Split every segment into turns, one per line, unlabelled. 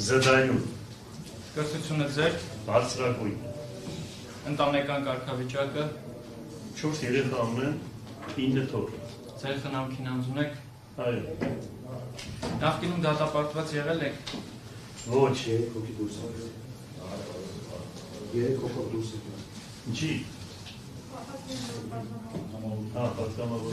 Զդայնում։
Կրթությունը ձեր։
Բարձրագույն։
Ընտանեկան կարգավիճակը։
4 երեխա ունեմ, 9 թոռ։
Ձեր խնամքին անձ ունեք։
Այո։
Նախկինում դատապարտված եղել եք։
Ոչ։
3 հոգի դուրս է։ 3 հոգի դուրս է։
Ինչի։ Պատկամավոր։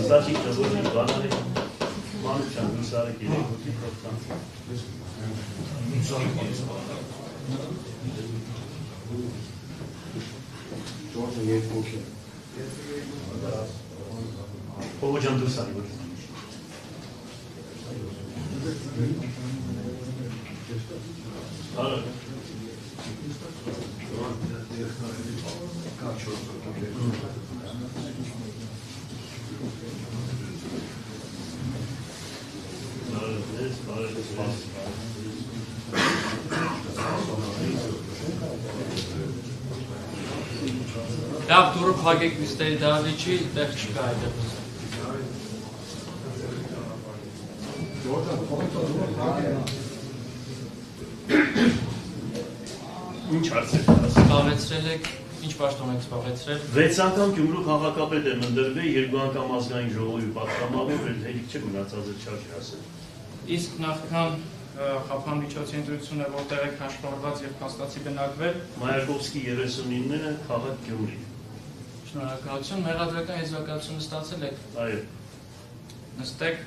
Ստատիկ նվորի բանալի մանուչան նուսարեք իրեք հոգի պրոպտան։
Ժորժը 2 հոգի։
Հողոջան դուսարի որ։ Հարը։
Լավ դուրը փակեք ուստերի դահլիճի, տեղ չկա այդպես։
Ինչ հարցեր։
Զբաղեցրել եք, ինչ պաշտոն եք զբաղեցրել։
6 անգամ Գյումրու քաղաքապետ եմ ընտրվել, 2 անգամ ազգային ժողովի պատգամավոր, հերիք չէ մնացած չարժի ասել։
Իսկ նախքան խափան միջոցի ընտրությունը որտեղ եք հաշվառված եւ փաստացի բնակվել։
Մայակովսկի 39-ը քաղաք Գյումրի։
Շնորհակալություն, մեղադրական եզրակացությունը ստացել եք։
Այո։
Նստեք։